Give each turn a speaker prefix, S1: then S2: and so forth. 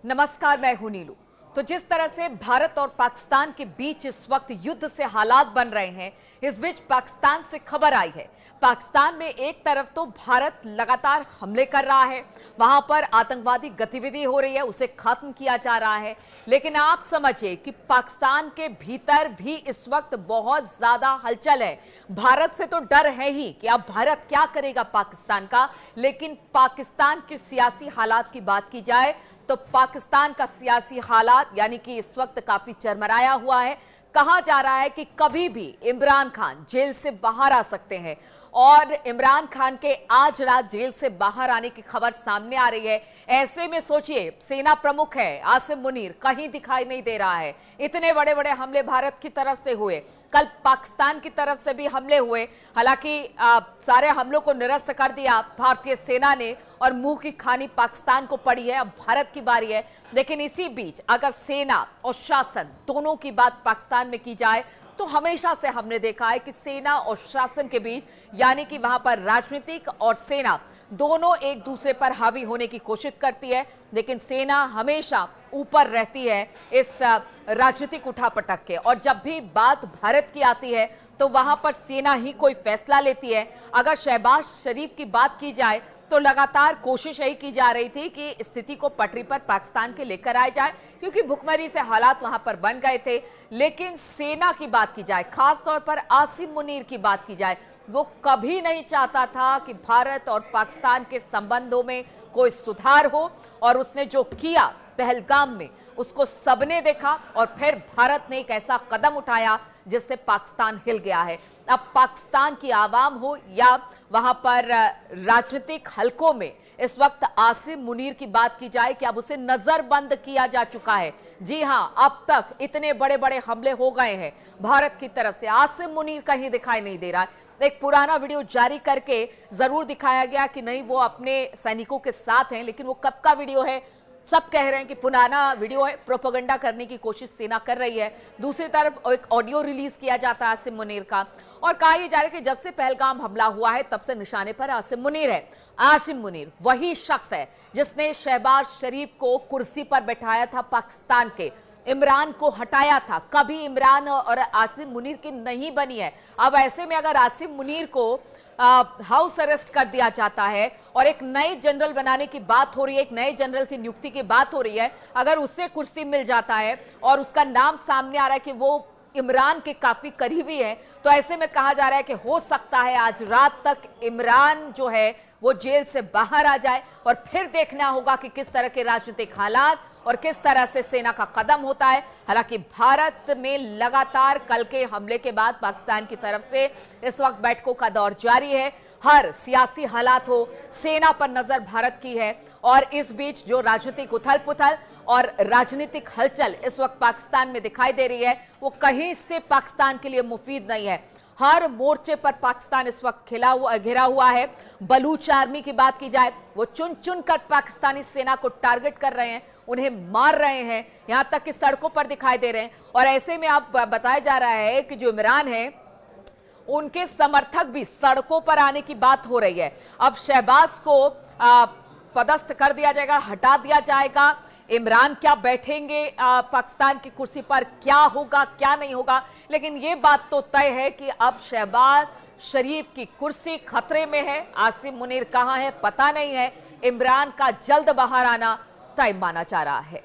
S1: नमस्कार, मैं हूं नीलू। तो जिस तरह से भारत और पाकिस्तान के बीच इस वक्त युद्ध से हालात बन रहे हैं, इस बीच पाकिस्तान से खबर आई है। पाकिस्तान में एक तरफ तो भारत लगातार हमले कर रहा है, वहां पर आतंकवादी गतिविधि हो रही है, उसे खत्म किया जा रहा है। लेकिन आप समझिए कि पाकिस्तान के भीतर भी इस वक्त बहुत ज्यादा हलचल है। भारत से तो डर है ही कि अब भारत क्या करेगा पाकिस्तान का, लेकिन पाकिस्तान के सियासी हालात की बात की जाए तो पाकिस्तान का सियासी हालात यानी कि इस वक्त काफी चरमराया हुआ है। कहा जा रहा है कि कभी भी इमरान खान जेल से बाहर आ सकते हैं और इमरान खान के आज रात जेल से बाहर आने की खबर सामने आ रही है। ऐसे में सोचिए, सेना प्रमुख है आसिम मुनीर, कहीं दिखाई नहीं दे रहा है। इतने बड़े बड़े हमले भारत की तरफ से हुए, कल पाकिस्तान की तरफ से भी हमले हुए। हालांकि सारे हमलों को निरस्त कर दिया भारतीय सेना ने और मुंह की खानी पाकिस्तान को पड़ी है। अब भारत की बारी है। लेकिन इसी बीच अगर सेना और शासन दोनों की बात पाकिस्तान में की जाए तो हमेशा से हमने देखा है कि सेना और शासन के बीच यानी कि वहां पर राजनीतिक और सेना दोनों एक दूसरे पर हावी होने की कोशिश करती है, लेकिन सेना हमेशा ऊपर रहती है इस राजनीतिक उठापटक के। और जब भी बात भारत की आती है तो वहां पर सेना ही कोई फैसला लेती है। अगर शहबाज शरीफ की बात की जाए तो लगातार कोशिश यही की जा रही थी कि स्थिति को पटरी पर पाकिस्तान के लेकर आया जाए, क्योंकि भुखमरी से हालात वहां पर बन गए थे। लेकिन सेना की बात की जाए, खास तौर पर आसिम मुनीर की बात की जाए, वो कभी नहीं चाहता था कि भारत और पाकिस्तान के संबंधों में कोई सुधार हो। और उसने जो किया पहलगाम में, उसको सबने देखा और फिर भारत ने एक ऐसा कदम उठाया जिससे पाकिस्तान हिल गया है। अब पाकिस्तान की आवाम हो या वहां पर राजनीतिक हलकों में इस वक्त आसिम मुनीर की बात की जाए कि अब उसे नजरबंद किया जा चुका है। जी हां, अब तक इतने बड़े बड़े हमले हो गए हैं भारत की तरफ से, आसिम मुनीर कहीं दिखाई नहीं दे रहा है। एक पुराना वीडियो जारी करके जरूर दिखाया गया कि नहीं वो अपने सैनिकों के साथ हैं, लेकिन वो कब का वीडियो है? सब कह रहे हैं कि पुराना वीडियो है, प्रोपेगेंडा करने की कोशिश सेना कर रही है। दूसरी तरफ एक ऑडियो रिलीज किया जाता है आसिम मुनीर का और कहा यह जा रहा है कि जब से पहलगाम हमला हुआ है तब से निशाने पर आसिम मुनीर है। आसिम मुनीर वही शख्स है जिसने शहबाज शरीफ को कुर्सी पर बैठाया था, पाकिस्तान के इमरान को हटाया था। कभी इमरान और आसिम मुनीर की नहीं बनी है। अब ऐसे में अगर आसिम मुनीर को हाउस अरेस्ट कर दिया जाता है और एक नए जनरल बनाने की बात हो रही है, एक नए जनरल की नियुक्ति की बात हो रही है, अगर उससे कुर्सी मिल जाता है और उसका नाम सामने आ रहा है कि वो इमरान के काफी करीबी है, तो ऐसे में कहा जा रहा है कि हो सकता है आज रात तक इमरान जो है वो जेल से बाहर आ जाए। और फिर देखना होगा कि किस तरह के राजनीतिक हालात और किस तरह से सेना का कदम होता है। हालांकि भारत में लगातार कल के हमले के बाद पाकिस्तान की तरफ से इस वक्त बैठकों का दौर जारी है। हर सियासी हालात हो, सेना पर नजर भारत की है। और इस बीच जो राजनीतिक उथल पुथल और राजनीतिक हलचल इस वक्त पाकिस्तान में दिखाई दे रही है, वो कहीं से पाकिस्तान के लिए मुफीद नहीं है। हर मोर्चे पर पाकिस्तान इस वक्त घिरा हुआ है। बलूच आर्मी की बात की जाए, वो चुन चुन कर पाकिस्तानी सेना को टारगेट कर रहे हैं, उन्हें मार रहे हैं, यहां तक कि सड़कों पर दिखाई दे रहे हैं। और ऐसे में आप बताया जा रहा है कि जो इमरान है उनके समर्थक भी सड़कों पर आने की बात हो रही है। अब शहबाज को पदस्थ कर दिया जाएगा, हटा दिया जाएगा। इमरान क्या बैठेंगे पाकिस्तान की कुर्सी पर, क्या होगा क्या नहीं होगा, लेकिन यह बात तो तय है कि अब शहबाज शरीफ की कुर्सी खतरे में है। आसिम मुनीर कहां है पता नहीं है। इमरान का जल्द बाहर आना तय माना जा रहा है।